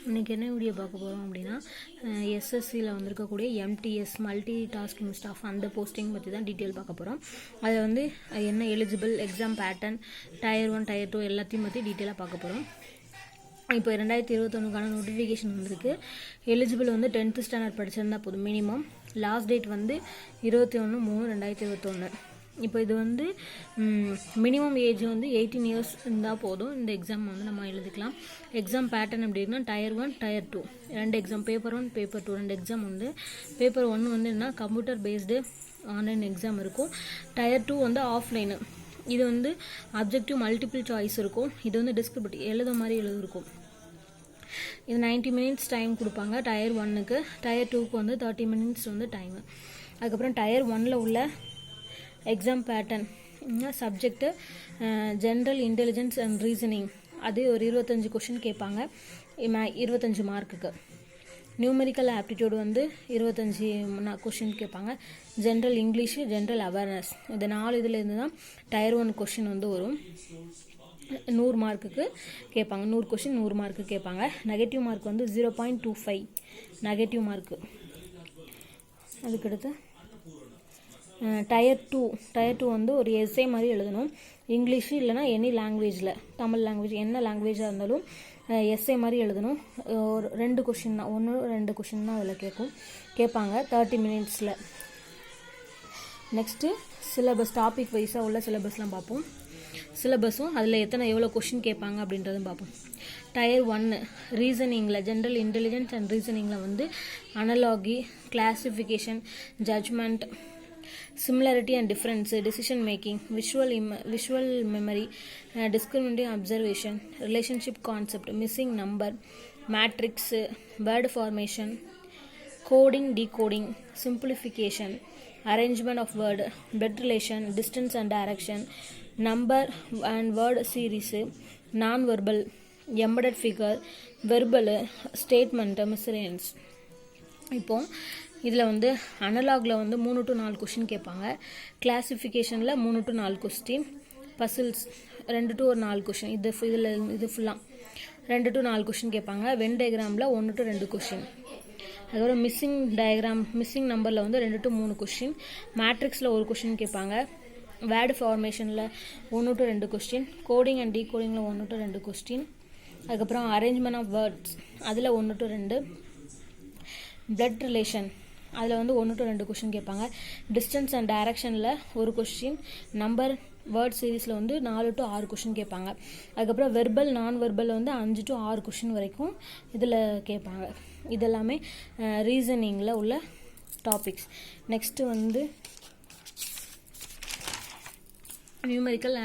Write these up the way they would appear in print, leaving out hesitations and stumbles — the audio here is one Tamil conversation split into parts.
இன்றைக்கி என்ன வீடியோ பார்க்க போகிறோம் அப்படின்னா எஸ்எஸ்சியில் வந்திருக்கக்கூடிய எம்டிஎஸ் மல்டி டாஸ்கிங் ஸ்டாஃப் அந்த போஸ்டிங் பற்றி தான் டீட்டெயில் பார்க்க போகிறோம். அதை வந்து என்ன eligible, exam pattern, tier 1 tier 2 எல்லாத்தையும் பற்றி டீட்டெயிலாக பார்க்க போகிறோம். இப்போ 2021க்கான நோட்டிஃபிகேஷன் வந்திருக்கு. எலிஜிபிள் வந்து 10th ஸ்டாண்டர்ட் படிச்சிருந்தா போதும் மினிமம். லாஸ்ட் டேட் வந்து 21/3/2021. இப்போ இது வந்து மினிமம் ஏஜ் வந்து 18 இயர்ஸ் இருந்தால் போதும். இந்த எக்ஸாம் வந்து நம்ம எழுதிக்கலாம். எக்ஸாம் பேட்டர்ன் அப்படின்னா டயர் 1 டயர் 2 ரெண்டு எக்ஸாம், பேப்பர் 1 பேப்பர் 2 ரெண்டு எக்ஸாம் வந்து. பேப்பர் 1 வந்து என்ன, கம்ப்யூட்டர் பேஸ்டு ஆன்லைன் எக்ஸாம் இருக்கும். டயர் 2 வந்து ஆஃப்லைனு. இது வந்து அப்ஜெக்டிவ் மல்டிபிள் சாய்ஸ் இருக்கும். இது வந்து டிஸ்கிரிப்டிவ் எழுத மாதிரி எழுதிருக்கும். இது 90 மினிட்ஸ் டைம் கொடுப்பாங்க டயர் 1க்கு. டயர் 2க்கு வந்து 30 மினிட்ஸ் வந்து டைமு. அதுக்கப்புறம் டயர் 1ல் உள்ள exam pattern subject general intelligence and reasoning. அது ஒரு 25 கொஷின் கேட்பாங்க 25 மார்க்குக்கு. நியூமெரிக்கல் ஆப்டிடியூட் வந்து 25 கொஷின் கேட்பாங்க. ஜென்ரல் இங்கிலீஷு, ஜென்ரல் அவேர்னஸ், இந்த 4 இதுலேருந்து தான் டயர் 1 கொஷின் வந்து வரும். 100 மார்க்குக்கு கேட்பாங்க. 100 கொஷின் 100 மார்க்கு கேட்பாங்க. நெகட்டிவ் மார்க் வந்து 0.25 நெகட்டிவ் மார்க்கு. அதுக்கடுத்து டயர் 2 வந்து ஒரு எஸ்ஏ மாதிரி எழுதணும். இங்கிலீஷு இல்லைனா எனி லாங்குவேஜில், தமிழ் லாங்குவேஜ் என்ன லாங்குவேஜாக இருந்தாலும் எஸ்ஏ மாதிரி எழுதணும். ஒரு 2 கொஷின் தான், 1-2 கொஷின் தான் அதில் கேட்பாங்க 30 மினிட்ஸில். நெக்ஸ்ட்டு சிலபஸ், டாபிக் வைஸாக உள்ள சிலபஸ்லாம் பார்ப்போம். சிலபஸும் அதில் எவ்வளோ கொஷின் கேட்பாங்க அப்படின்றதும் பார்ப்போம். டயர் 1 ரீசனிங்கில், ஜென்ரல் இன்டெலிஜென்ஸ் அண்ட் ரீசனிங்கில் வந்து analogy, classification, judgement, similarity and difference, decision making, visual memory, discriminating observation, relationship concept, missing number, matrix, word formation, coding, decoding, simplification, arrangement of word, blood relation, distance and direction, number and word series, non-verbal, embedded figure, verbal, statement, miscellaneous. இப்போ இதில் வந்து அனலாகில் வந்து 3 to 4 கொஷின் கேட்பாங்க. கிளாசிஃபிகேஷனில் 3 to 4 question. Puzzles 2 to 4 question. இது ஃபுல்லாக 2 to 4 கொஷின் கேட்பாங்க. வென் டயக்ராமில் 1 to 2 கொஷின். அதுக்கப்புறம் மிஸ்ஸிங் நம்பரில் வந்து 2 to 3 கொஷின். மேட்ரிக்ஸில் 1 கொஷின் கேட்பாங்க. வேர்டு ஃபார்மேஷனில் 1 to 2 கொஸ்டின். கோடிங் அண்ட் டீகோடிங்கில் 1 to 2 கொஸ்டின். அதுக்கப்புறம் அரேஞ்ச்மெண்ட் ஆஃப் வேர்ட்ஸ் அதில் 1 to 2. பிளட் ரிலேஷன் அதில் வந்து 1 to 2 கொஷின் கேட்பாங்க. டிஸ்டன்ஸ் அண்ட் டைரக்ஷனில் 1 கொஸ்டின். நம்பர் வேர்ட் சீரீஸில் வந்து 4 to 6 கொஷின் கேட்பாங்க. அதுக்கப்புறம் வெர்பல், நான் வெர்பல் வந்து 5 to 6 கொஷின் வரைக்கும் இதில் கேட்பாங்க. இதெல்லாமே ரீசனிங்கில் உள்ள டாபிக்ஸ். நெக்ஸ்ட்டு வந்து நியூமெரிக்கல்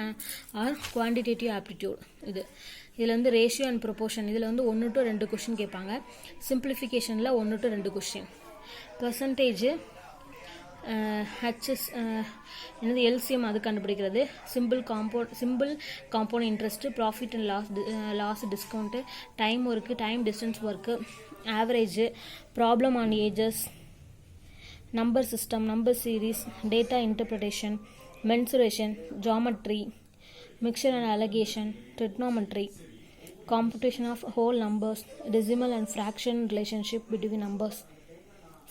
ஆர் குவான்டிடேட்டிவ் ஆப்டிடியூட். இதில் வந்து ரேஷியோ அண்ட் ப்ரொபோர்ஷன் இதில் வந்து 1 to 2 கொஷின் கேட்பாங்க. சிம்பிளிஃபிகேஷனில் 1 to 2 கொஷின். பர்சன்டேஜ், ஹெச்எஸ் என்னது எல்சிஎம் அது கண்டுபிடிக்கிறது. Simple compound interest, profit and loss discount, time work, time distance work, average, problem on ages, number system, number series, data interpretation, mensuration, geometry, mixture and allegation, trigonometry, computation of whole numbers, decimal and fraction relationship between numbers,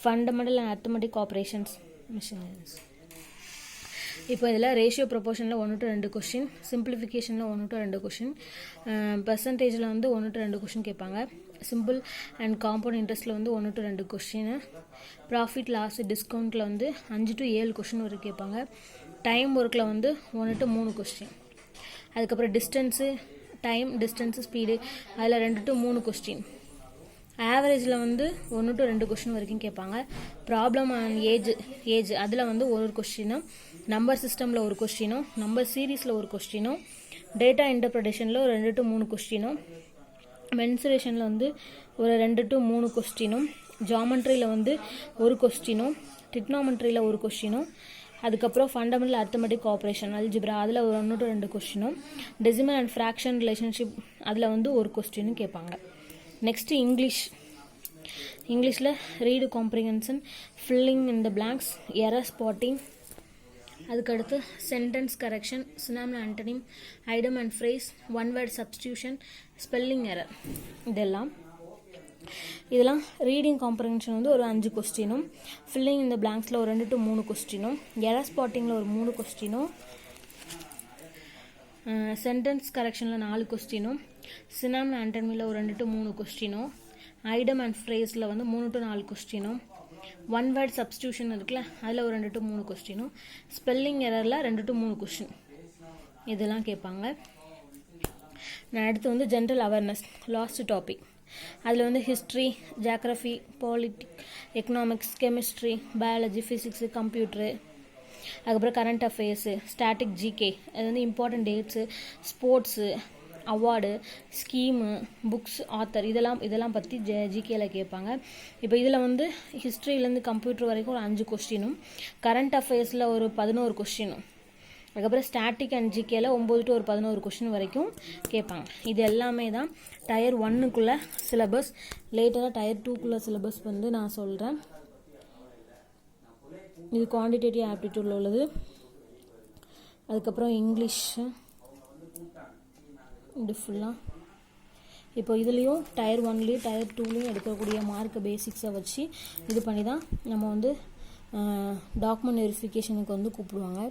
fundamental and arithmetic operations, miscellaneous. இப்போ இதில் ரேஷியோ ப்ரொபோர்ஷனில் 1 to 2 கொஷின், சிம்பிளிஃபிகேஷனில் 1 to 2 கொஷின், பர்சன்டேஜில் வந்து 1 to 2 கொஷின் கேட்பாங்க. சிம்பிள் அண்ட் காம்பவுண்ட் இன்ட்ரெஸ்ட்டில் வந்து 1 to 2 கொஷின். ப்ராஃபிட் லாஸ் டிஸ்கவுண்ட்டில் வந்து 5 to 7 கொஷின் வரைக்கும் கேட்பாங்க. டைம் ஒர்க்கில் வந்து 1 to 3 கொஸ்டின். அதுக்கப்புறம் டிஸ்டன்ஸு, டைம், டிஸ்டன்ஸு, ஸ்பீடு அதில் 2 to 3 கொஸ்டின். ஆவரேஜில் வந்து 1 to 2 கொஸ்டின் வரைக்கும் கேட்பாங்க. ப்ராப்ளம் அண்ட் ஏஜ் அதில் வந்து 1 கொஸ்டினும், நம்பர் சிஸ்டமில் 1 கொஸ்டினும், நம்பர் சீரீஸில் 1 கொஸ்டினும், டேட்டா இன்டர்பிரிட்டேஷனில் 2 to 3 கொஸ்டினும், மென்சுரேஷனில் வந்து ஒரு 2 to 3 கொஸ்டினும், ஜாமெட்ரியில் வந்து 1 கொஸ்டினும், டிக்னாமெட்ரியில் 1 கொஸ்டினும், அதுக்கப்புறம் ஃபண்டமெண்டல் அரித்மெட்டிக் ஆப்ரேஷன் அல்ஜிப்ரா அதில் 1 to 2 கொஸ்டினும், டெசிமல் அண்ட் ஃப்ராக்ஷன் ரிலேஷன்ஷிப் அதில் வந்து 1 கொஸ்டினும் கேட்பாங்க. நெக்ஸ்ட்டு இங்கிலீஷில் read comprehension, filling in the blanks, error spotting, அதுக்கடுத்து sentence correction, synonym antonym, idiom and phrase, one word substitution, spelling error இதெல்லாம். இதெல்லாம் ரீடிங் காம்ப்ரஹென்ஷன் வந்து ஒரு 5 கொஸ்டினும், ஃபில்லிங் இந்த பிளாங்க்ஸில் ஒரு 2 to 3 கொஸ்டினும், எரர் ஸ்பாட்டிங்கில் ஒரு 3 கொஸ்டினும், சென்டென்ஸ் கரெக்ஷனில் 4 கொஸ்டினும், சினாம் ஆண்டன்மியில் ஒரு 2 to 3 கொஸ்டினும், ஐடம் அண்ட் ஃப்ரேஸில் வந்து 3 to 4 கொஸ்டினும், ஒன் வேர்ட் சப்ஸ்டியூஷன் இருக்குல்ல அதில் ஒரு 2 to 3 கொஸ்டினும், ஸ்பெல்லிங் எரரில் 2 to 3 கொஸ்டின் இதெல்லாம் கேட்பாங்க. நான் அடுத்து வந்து ஜென்ரல் அவேர்னஸ் லாஸ்ட் டாபிக். அதில் வந்து history, geography, politic, economics, chemistry, biology, physics, computer, அதுக்கப்புறம் கரண்ட் அஃபேர்ஸு, ஸ்டாட்டிக், ஜிகே, அது வந்து important dates, sports, award, scheme, books, author இதெல்லாம் பற்றி ஜிகேல கேட்பாங்க. இப்போ இதில் வந்து ஹிஸ்ட்ரியிலேருந்து கம்ப்யூட்டர் வரைக்கும் ஒரு 5 கொஸ்டினும், கரண்ட் அஃபேர்ஸில் ஒரு 11 கொஸ்டினும், அதுக்கப்புறம் ஸ்டாட்டிக் அண்ட் ஜிகேல 9 to 11 கொஸ்டின் வரைக்கும் கேட்பாங்க. இது எல்லாமே தான் டயர் 1க்குள்ளே சிலபஸ். லேட்டராக டயர் 2க்குள்ளே சிலபஸ் வந்து நான் சொல்கிறேன். இது குவான்டிடேட்டிவ் ஆப்டிடியூடில் உள்ளது. அதுக்கப்புறம் இங்கிலீஷ் இது ஃபுல்லாக. இப்போ இதுலேயும் டயர் 1லேயும் டயர் 2லேயும் எடுக்கக்கூடிய மார்க் பேசிக்ஸை வச்சு இது பண்ணி தான் நம்ம வந்து டாக்குமெண்ட் வெரிஃபிகேஷனுக்கு வந்து கூப்பிடுவாங்க.